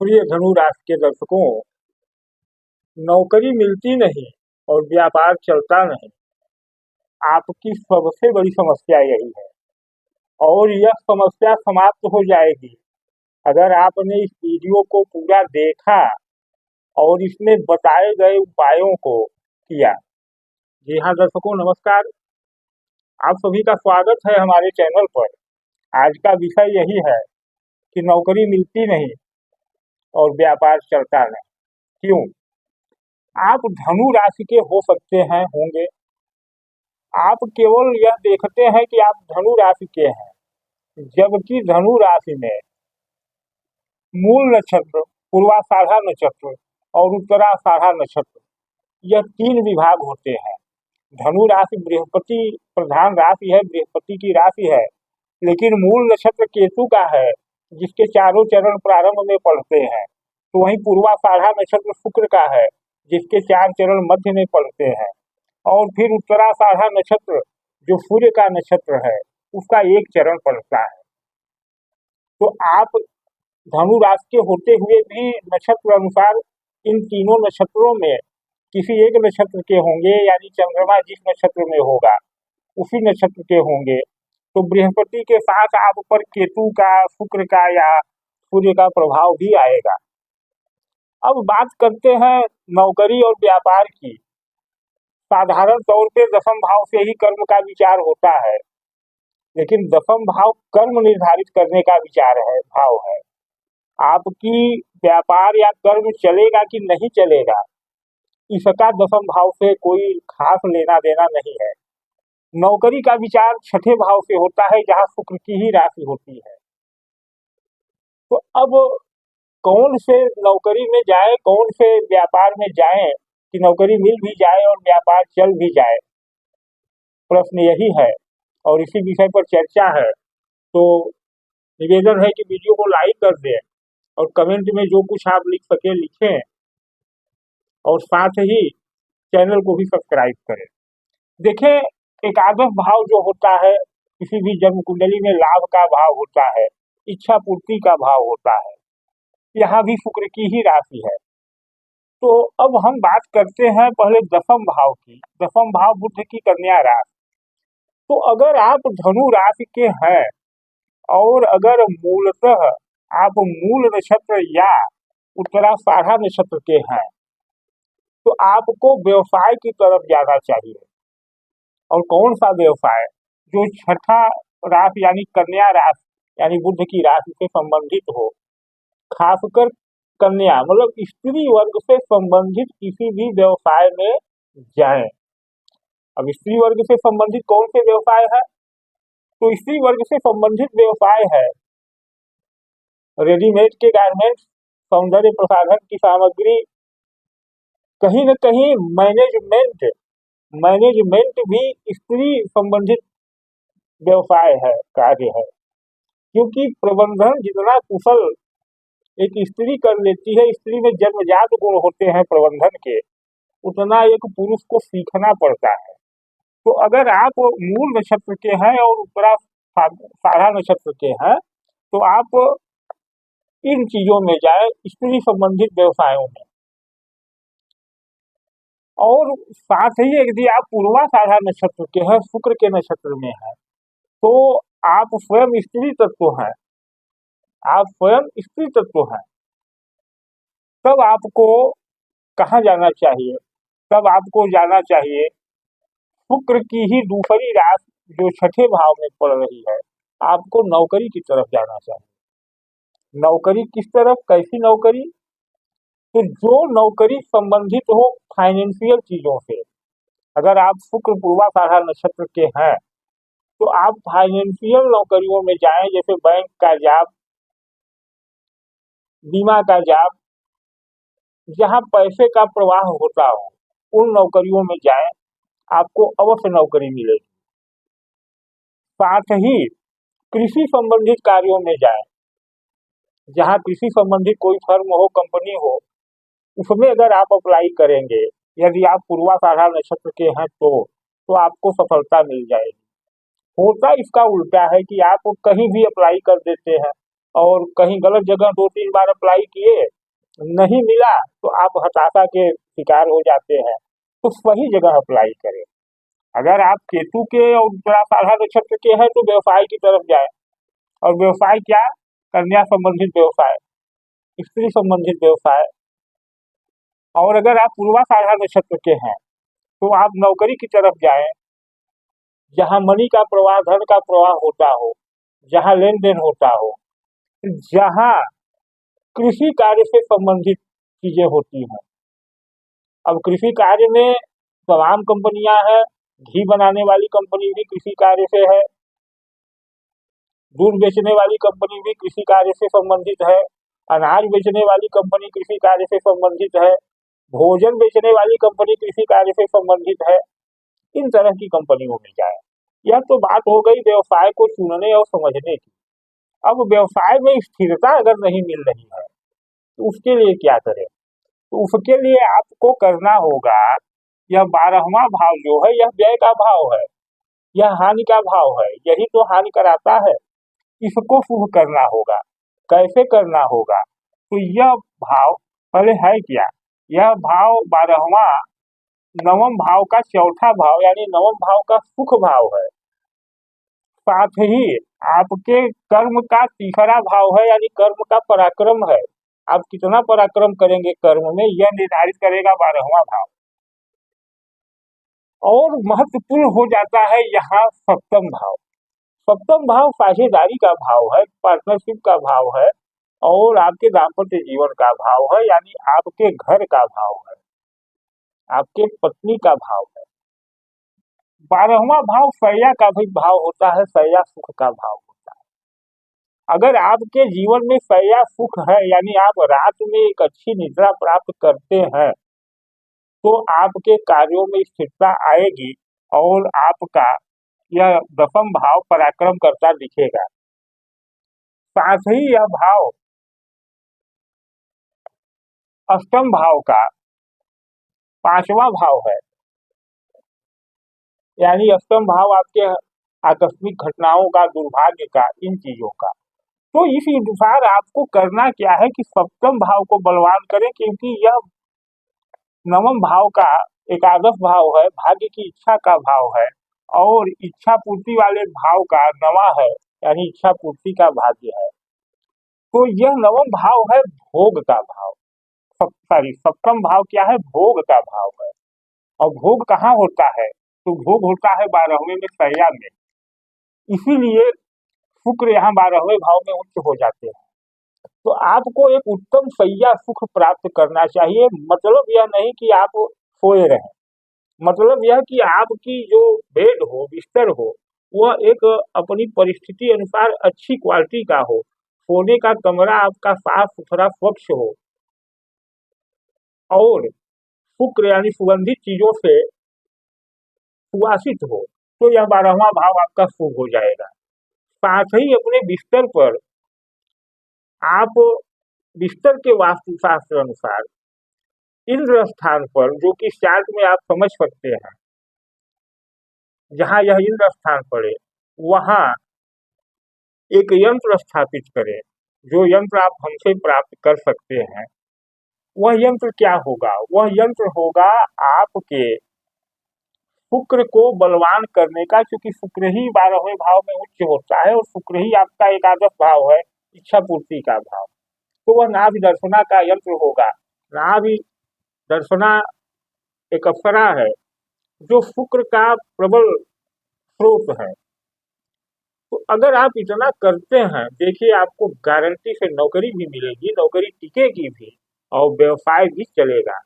प्रिय धनु राशि के दर्शकों, नौकरी मिलती नहीं और व्यापार चलता नहीं। आपकी सबसे बड़ी समस्या यही है और यह समस्या समाप्त हो जाएगी अगर आपने इस वीडियो को पूरा देखा और इसमें बताए गए उपायों को किया। जी हाँ दर्शकों, नमस्कार। आप सभी का स्वागत है हमारे चैनल पर। आज का विषय यही है कि नौकरी मिलती नहीं और व्यापार चलता नहीं, क्यों? आप धनु राशि के हो सकते हैं, होंगे। आप केवल यह देखते हैं कि आप धनु राशि के हैं, जबकि धनु राशि में मूल नक्षत्र, पूर्वाषाढ़ा नक्षत्र और उत्तराषाढ़ा नक्षत्र, यह 3 विभाग होते हैं। धनु राशि बृहस्पति प्रधान राशि है, बृहस्पति की राशि है, लेकिन मूल नक्षत्र केतु का है, जिसके चारों चरण प्रारंभ में पढ़ते हैं। तो वहीं पूर्वाषाढ़ा नक्षत्र शुक्र का है, जिसके 4 चरण मध्य में पढ़ते हैं। और फिर उत्तराषाढ़ा नक्षत्र जो सूर्य का नक्षत्र है, उसका 1 चरण पड़ता है। तो आप धनु राशि के होते हुए भी नक्षत्र अनुसार इन तीनों नक्षत्रों में किसी एक नक्षत्र के होंगे, यानी चंद्रमा जिस नक्षत्र में होगा उसी नक्षत्र के होंगे। तो बृहस्पति के साथ आप पर केतु का, शुक्र का या सूर्य का प्रभाव भी आएगा। अब बात करते हैं नौकरी और व्यापार की। साधारण तौर पे दशम भाव से ही कर्म का विचार होता है, लेकिन दशम भाव कर्म निर्धारित करने का विचार है, भाव है। आपकी व्यापार या कर्म चलेगा कि नहीं चलेगा, इसका दशम भाव से कोई खास लेना देना नहीं है। नौकरी का विचार छठे भाव से होता है, जहाँ शुक्र की ही राशि होती है। तो अब कौन से नौकरी में जाए, कौन से व्यापार में जाए कि नौकरी मिल भी जाए और व्यापार चल भी जाए, प्रश्न यही है और इसी विषय पर चर्चा है। तो निवेदन है कि वीडियो को लाइक कर दें और कमेंट में जो कुछ आप लिख सके लिखें, और साथ ही चैनल को भी सब्सक्राइब करें। देखें, एकादश भाव जो होता है, किसी भी जन्म कुंडली में लाभ का भाव होता है, इच्छा पूर्ति का भाव होता है। यहाँ भी शुक्र की ही राशि है। तो अब हम बात करते हैं पहले दशम भाव की। दशम भाव बुध की कन्या राशि। तो अगर आप धनु राशि के हैं और अगर मूलतः आप मूल नक्षत्र या उत्तराषाढ़ा नक्षत्र के हैं, तो आपको व्यवसाय की तरफ जाना चाहिए। और कौन सा व्यवसाय? जो छठा राशि यानी कन्या राशि यानी बुध की राशि से संबंधित हो, खासकर कन्या मतलब स्त्री वर्ग से संबंधित किसी भी व्यवसाय में जाएं। अब स्त्री वर्ग से संबंधित कौन से व्यवसाय है? तो स्त्री वर्ग से संबंधित व्यवसाय है रेडीमेड के गारमेंट्स, सौंदर्य प्रसाधन की सामग्री, कहीं न कहीं मैनेजमेंट भी स्त्री संबंधित व्यवसाय है, कार्य है। क्योंकि प्रबंधन जितना कुशल एक स्त्री कर लेती है, स्त्री में जन्मजात गुण होते हैं प्रबंधन के, उतना एक पुरुष को सीखना पड़ता है। तो अगर आप मूल नक्षत्र के हैं और उत्तराषाढ़ा नक्षत्र के हैं, तो आप इन चीजों में जाए, स्त्री संबंधित व्यवसायों में। और साथ ही यदि आप पूर्वाषाढ़ा नक्षत्र के हैं, शुक्र के नक्षत्र में है, तो आप स्वयं स्त्री तत्व हैं, आप स्वयं स्त्री तत्व हैं। तब आपको कहाँ जाना चाहिए? तब आपको जाना चाहिए शुक्र की ही दूसरी राशि जो छठे भाव में पड़ रही है, आपको नौकरी की तरफ जाना चाहिए। नौकरी किस तरफ? कैसी नौकरी? तो जो नौकरी संबंधित हो फाइनेंशियल चीजों से। अगर आप शुक्र पूर्वाषाढ़ा नक्षत्र के हैं, तो आप फाइनेंशियल नौकरियों में जाएं, जैसे बैंक का जॉब, बीमा का जॉब, जहां पैसे का प्रवाह होता हो, उन नौकरियों में जाएं, आपको अवश्य नौकरी मिलेगी। साथ ही कृषि संबंधित कार्यों में जाएं, जहां कृषि संबंधित कोई फर्म हो, कंपनी हो, उसमें अगर आप अप्लाई करेंगे, यदि आप पूर्वाषाढ़ा नक्षत्र के हैं तो आपको सफलता मिल जाएगी। होता इसका उल्टा है कि आप कहीं भी अप्लाई कर देते हैं और कहीं गलत जगह 2-3 बार अप्लाई किए, नहीं मिला तो आप हताशा के शिकार हो जाते हैं। तो सही जगह अप्लाई करें। अगर आप केतु के और उत्तराषाढ़ा नक्षत्र के हैं तो व्यवसाय की तरफ जाए, और व्यवसाय क्या, कन्या संबंधित व्यवसाय, स्त्री संबंधित व्यवसाय। और अगर आप पूर्वाषाढ़ा नक्षत्र के हैं तो आप नौकरी की तरफ जाएं, जहां मनी का प्रवाह, धन का प्रवाह होता हो, जहां लेन देन होता हो, जहां कृषि कार्य से संबंधित चीजें होती हैं। अब कृषि कार्य में तमाम कंपनियां हैं, घी बनाने वाली कंपनी भी कृषि कार्य से है, दूध बेचने वाली कंपनी भी कृषि कार्य से संबंधित है, अनाज बेचने वाली कंपनी कृषि कार्य से संबंधित है, भोजन बेचने वाली कंपनी कृषि कार्य से संबंधित है। इन तरह की कंपनियों में जाए। यह तो बात हो गई व्यवसाय को चुनने और समझने की। अब व्यवसाय में स्थिरता अगर नहीं मिल रही है तो उसके लिए क्या करें? तो उसके लिए आपको करना होगा, यह 12वां भाव जो है यह व्यय का भाव है, यह हानि का भाव है, यही तो हानि कराता है। इसको शुभ करना होगा। कैसे करना होगा? तो यह भाव पहले है क्या? यह भाव 12वां नवम भाव का चौथा भाव यानी नवम भाव का सुख भाव है। साथ ही आपके कर्म का तीसरा भाव है, यानी कर्म का पराक्रम है। आप कितना पराक्रम करेंगे कर्म में, यह निर्धारित करेगा 12वां भाव। और महत्वपूर्ण हो जाता है यहाँ सप्तम भाव। सप्तम भाव साझेदारी का भाव है, पार्टनरशिप का भाव है, और आपके दाम्पत्य जीवन का भाव है, यानी आपके घर का भाव है, आपके पत्नी का भाव है। 12वां भाव शैया का भी भाव होता है, शैया सुख का भाव होता है। अगर आपके जीवन में शैया सुख है, यानी आप रात में एक अच्छी निद्रा प्राप्त करते हैं, तो आपके कार्यों में स्थिरता आएगी और आपका यह 10वां भाव पराक्रम करता दिखेगा। साथ ही यह भाव 8वां भाव का 5वां भाव है, यानी 8वां भाव आपके आकस्मिक घटनाओं का, दुर्भाग्य का, इन चीजों का। तो इस अनुसार आपको करना क्या है कि 7वें भाव को बलवान करें, क्योंकि यह 9वें भाव का एकादश भाव है, भाग्य की इच्छा का भाव है, और इच्छा पूर्ति वाले भाव का 9वां है, यानी इच्छा पूर्ति का भाग्य है। तो यह 9वां भाव है भोग का भाव। सॉरी, 7वां भाव क्या है? भोग का भाव है। और भोग कहाँ होता है? तो भोग होता है 12वें में, शैया में। इसीलिए शुक्र यहाँ 12वें भाव में उच्च हो जाते हैं। तो आपको एक उत्तम शैया सुख प्राप्त करना चाहिए। मतलब यह नहीं कि आप सोए रहें, मतलब यह कि आपकी जो बेड हो, बिस्तर हो, वह एक अपनी परिस्थिति अनुसार अच्छी क्वालिटी का हो, सोने का कमरा आपका साफ सुथरा स्वच्छ हो, और शुक्र यानी सुगंधित चीजों से सुवासित हो, तो यह 12वां भाव आपका शुभ हो जाएगा। साथ ही अपने बिस्तर पर आप बिस्तर के वास्तुशास्त्र अनुसार इंद्र स्थान पर, जो कि चार्ट में आप समझ सकते हैं, जहां यह इंद्र स्थान पड़े वहां एक यंत्र स्थापित करें। जो यंत्र आप हमसे प्राप्त कर सकते हैं, वह यंत्र क्या होगा? वह यंत्र होगा आपके शुक्र को बलवान करने का, क्योंकि शुक्र ही 12वें भाव में उच्च होता है, और शुक्र ही आपका एकादश भाव है, इच्छा पूर्ति का भाव। तो वह नाभि दर्शना का यंत्र होगा। नाभि दर्शना एक अप्सरा है जो शुक्र का प्रबल स्रोत है। तो अगर आप इतना करते हैं, देखिए आपको गारंटी से नौकरी भी मिलेगी, नौकरी टिकेगी भी, और व्यवसाय भी चलेगा,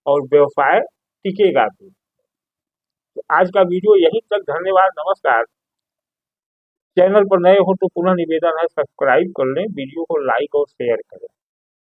और व्यवसाय टिकेगा भी। तो आज का वीडियो यहीं तक। धन्यवाद, नमस्कार। चैनल पर नए हो तो पुनः निवेदन है, सब्सक्राइब कर लें, वीडियो को लाइक और शेयर करें।